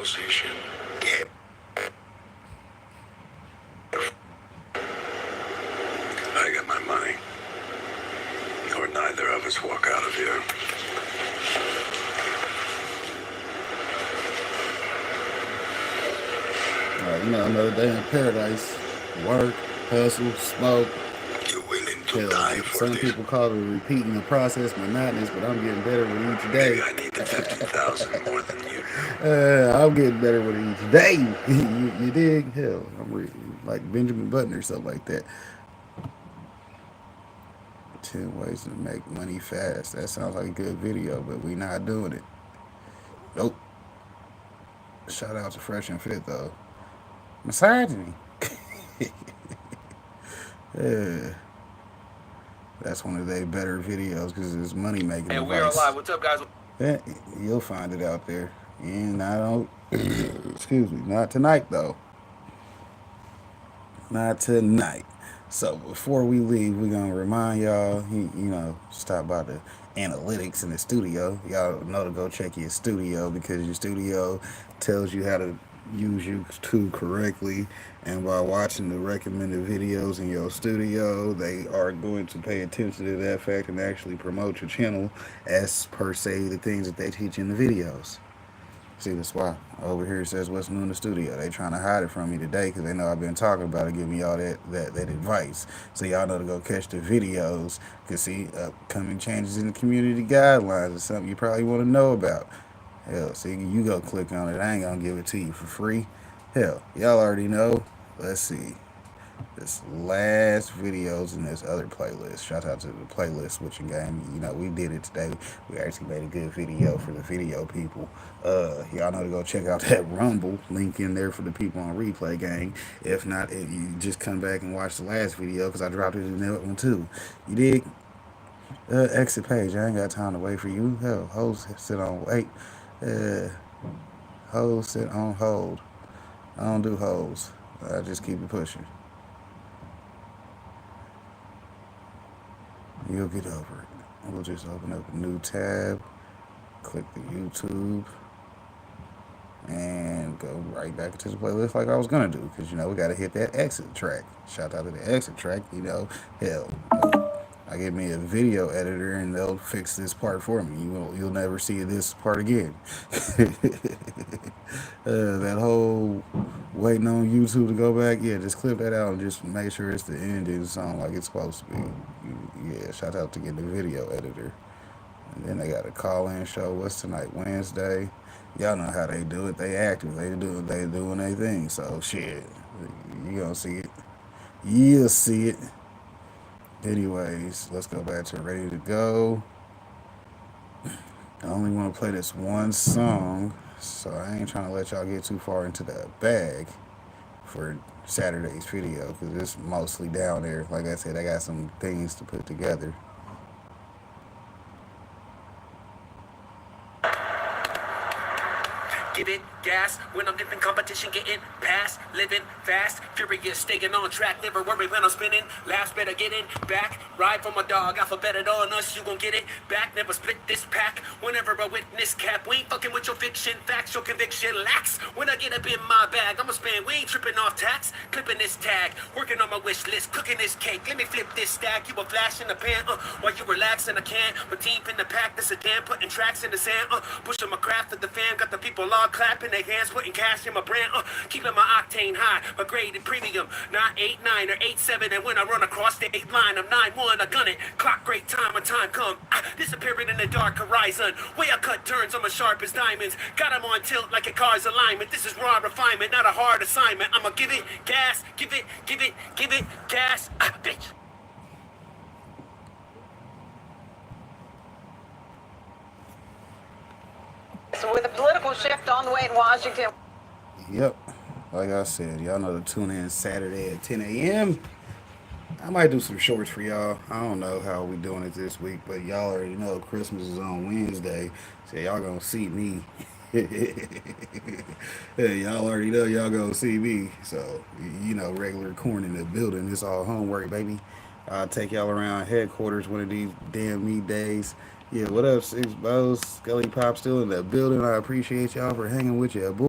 position. Get. I get my money. Or neither of us walk out of here. Another day in paradise. Work, hustle, smoke. You're willing to die for some this? People call it repeating the process monotonous, but I'm getting better with each day. Maybe I need the 50,000 more than you do. I'm getting better with each day. you dig? Hell, I'm like Benjamin Button or something like that. 10 ways to make money fast. That sounds like a good video, but we not doing it. Nope. Shout out to Fresh and Fit though. Misogyny. Yeah. That's one of their better videos because it's money making. And we're alive. What's up, guys? Yeah, you'll find it out there. And I don't. Excuse me. Not tonight though. Not tonight. So before we leave, we're gonna remind y'all, stop by the analytics in the studio. Y'all know to go check your studio because your studio tells you how to use YouTube correctly, and by watching the recommended videos in your studio, they are going to pay attention to that fact and actually promote your channel as per se the things that they teach in the videos. See, that's why over here it says what's new in the studio. They trying to hide it from me today because they know I've been talking about it, giving y'all that advice. So y'all know to go catch the videos. Because see, upcoming changes in the community guidelines is something you probably want to know about. Hell, see, you go click on it. I ain't going to give it to you for free. Hell, y'all already know. Let's see. This last videos in this other playlist. Shout out to the playlist switching game. We did it today. We actually made a good video for the video people. Y'all know to go check out that Rumble link in there for the people on replay gang. If not, if you just come back and watch the last video because I dropped it in that one too. You dig? Exit page. I ain't got time to wait for you. Hell, hoes sit on wait. Hoes sit on hold. I don't do hoes. I just keep it pushing. You'll get over it. We'll just open up a new tab, click the YouTube, and go right back into the playlist like I was gonna do. Because we gotta hit that exit track. Shout out to the exit track. Hell, I get me a video editor and they'll fix this part for me. You'll never see this part again. That whole waiting on YouTube to go back, yeah, just clip that out and just make sure it's the ending song like it's supposed to be. Yeah, shout out to get the video editor. And then they got a call-in show. What's tonight? Wednesday. Y'all know how they do it. They active. They doing their thing. So shit, you gonna see it. You'll see it. Anyways, let's go back to Ready to Go. I only want to play this one song, so I ain't trying to let y'all get too far into the bag for Saturday's video because it's mostly down there. Like I said, I got some things to put together. Give it gas when I'm living competition, getting past, living fast, furious, staying on track, never worry when I'm spinning. Laughs better getting back, ride for my dog, alphabeted on us, you gon' get it back. Never split this pack. Whenever I witness cap, we ain't fucking with your fiction, facts, your conviction lacks. When I get up in my bag, I'ma spend. We ain't tripping off tax, clipping this tag, working on my wish list, cooking this cake. Let me flip this stack. You a flash in the pan, while you relaxing. I can't, but team in the pack, that's a damn, putting tracks in the sand, pushing my craft at the fan, got the people all clapping their hands, putting cash in my brand, keeping my octane high, my grade and premium, not 8-9 or 8-7, and when I run across the 8 line, I'm 9-1, I gun it, clock great time when time come, disappearing in the dark horizon, way I cut turns, I'm as sharp as diamonds, got them on tilt like a car's alignment, this is raw refinement, not a hard assignment, I'ma give it gas, give it gas, bitch. So with a political shift on the way in Washington. Yep. Like I said, y'all know to tune in Saturday at 10 a.m. I might do some shorts for y'all. I don't know how we doing it this week, but y'all already know Christmas is on Wednesday, so y'all gonna see me. Hey, y'all already know y'all gonna see me. So, regular corn in the building. It's all homework, baby. I'll take y'all around headquarters one of these damn meat days. Yeah, what up, Six Bows? Scully Pop still in the building. I appreciate y'all for hanging with you, boy.